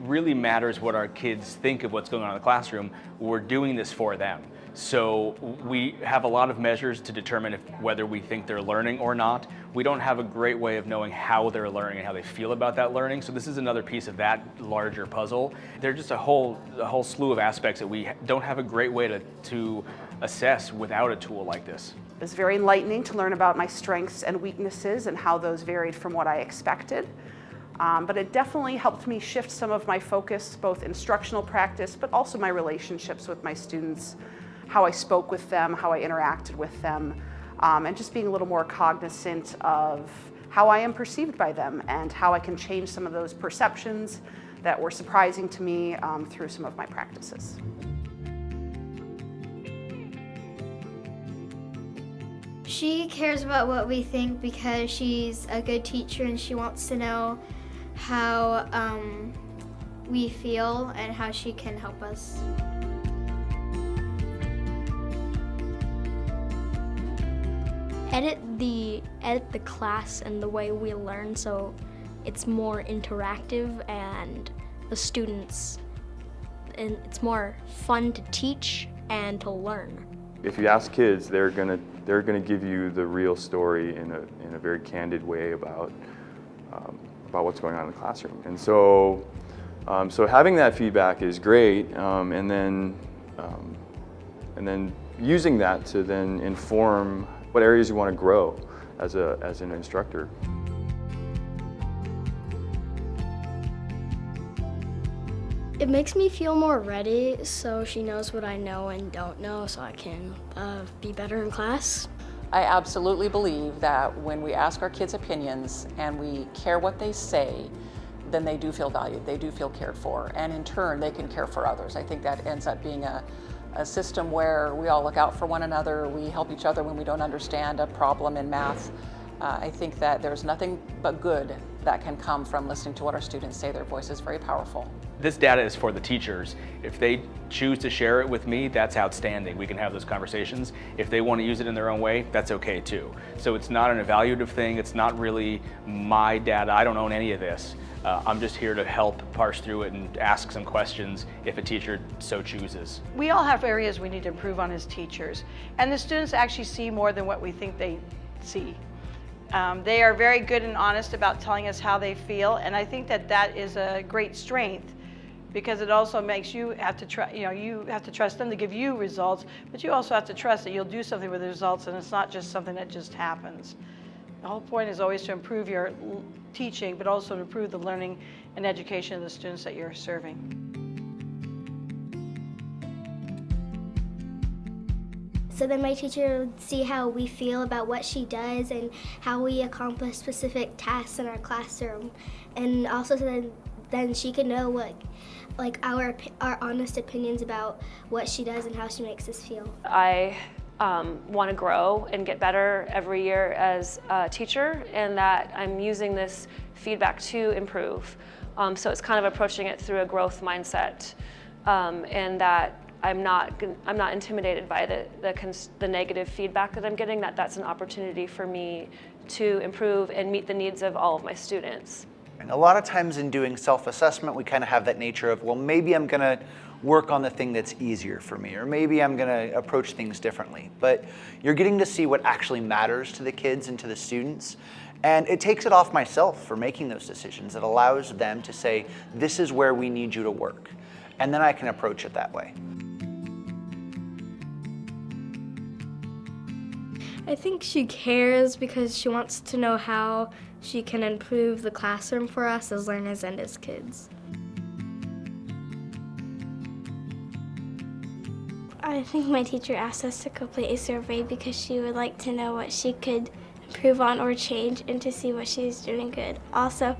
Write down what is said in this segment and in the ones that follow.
really matters what our kids think of what's going on in the classroom. We're doing this for them. So we have a lot of measures to determine whether we think they're learning or not. We don't have a great way of knowing how they're learning and how they feel about that learning. So this is another piece of that larger puzzle. There's just a whole slew of aspects that we don't have a great way to assess without a tool like this. It was very enlightening to learn about my strengths and weaknesses and how those varied from what I expected. But it definitely helped me shift some of my focus, both instructional practice, but also my relationships with my students, how I spoke with them, how I interacted with them, and just being a little more cognizant of how I am perceived by them and how I can change some of those perceptions that were surprising to me through some of my practices. She cares about what we think because she's a good teacher and she wants to know how we feel and how she can help us. Edit the class and the way we learn so it's more interactive and the students, and it's more fun to teach and to learn. If you ask kids, they're gonna give you the real story in a very candid way about what's going on in the classroom. And so having that feedback is great, and then using that to then inform what areas you want to grow as an instructor. It makes me feel more ready, so she knows what I know and don't know, so I can be better in class. I absolutely believe that when we ask our kids opinions and we care what they say, then they do feel valued, they do feel cared for, and in turn they can care for others. I think that ends up being a system where we all look out for one another, we help each other when we don't understand a problem in math. I think that there's nothing but good that can come from listening to what our students say. Their voice is very powerful. This data is for the teachers. If they choose to share it with me, that's outstanding. We can have those conversations. If they want to use it in their own way, that's okay too. So it's not an evaluative thing. It's not really my data. I don't own any of this. I'm just here to help parse through it and ask some questions if a teacher so chooses. We all have areas we need to improve on as teachers, and the students actually see more than what we think they see. They are very good and honest about telling us how they feel, and I think that that is a great strength, because it also makes you have to you have to trust them to give you results, but you also have to trust that you'll do something with the results, and it's not just something that just happens. The whole point is always to improve your teaching, but also to improve the learning and education of the students that you're serving. So then my teacher would see how we feel about what she does and how we accomplish specific tasks in our classroom. And also so then she can know what, our honest opinions about what she does and how she makes us feel. I want to grow and get better every year as a teacher, and that I'm using this feedback to improve. So it's kind of approaching it through a growth mindset, and that I'm not intimidated by the negative feedback that I'm getting, that's an opportunity for me to improve and meet the needs of all of my students. And a lot of times in doing self-assessment, we kind of have that nature of, well, maybe I'm going to work on the thing that's easier for me, or maybe I'm going to approach things differently. But you're getting to see what actually matters to the kids and to the students. And it takes it off myself for making those decisions. It allows them to say, this is where we need you to work. And then I can approach it that way. I think she cares because she wants to know how she can improve the classroom for us as learners and as kids. I think my teacher asked us to complete a survey because she would like to know what she could improve on or change, and to see what she's doing good. Also,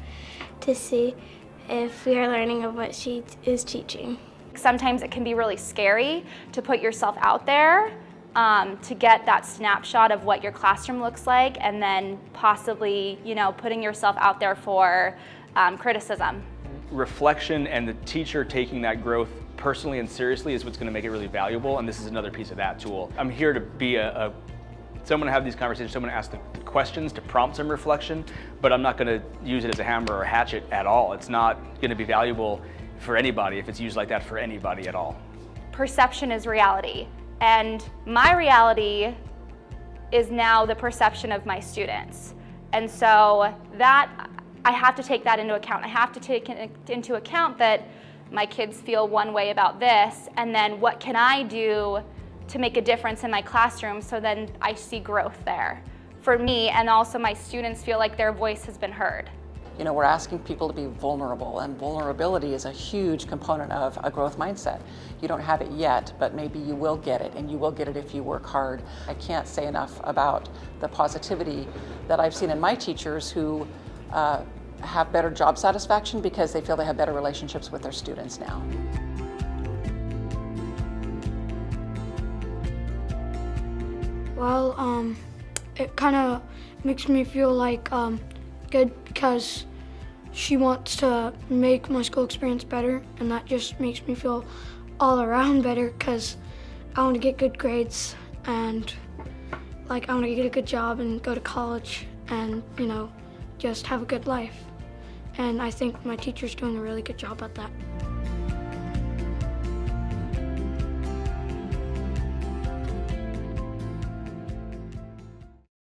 to see if we are learning of what she is teaching. Sometimes it can be really scary to put yourself out there, to get that snapshot of what your classroom looks like, and then possibly, putting yourself out there for criticism. Reflection and the teacher taking that growth personally and seriously is what's going to make it really valuable, and this is another piece of that tool. I'm here to be someone to have these conversations, someone to ask the questions, to prompt some reflection, but I'm not going to use it as a hammer or a hatchet at all. It's not going to be valuable for anybody if it's used like that for anybody at all. Perception is reality, and my reality is now the perception of my students. And so that, I have to take that into account. I have to take into account that my kids feel one way about this, and then what can I do to make a difference in my classroom so then I see growth there for me, and also my students feel like their voice has been heard. You know, we're asking people to be vulnerable, and vulnerability is a huge component of a growth mindset. You don't have it yet, but maybe you will get it, and you will get it if you work hard. I can't say enough about the positivity that I've seen in my teachers who have better job satisfaction because they feel they have better relationships with their students now. Well, it kind of makes me feel like good because she wants to make my school experience better, and that just makes me feel all around better because I want to get good grades and like I want to get a good job and go to college and, you know, just have a good life. And I think my teacher's doing a really good job at that.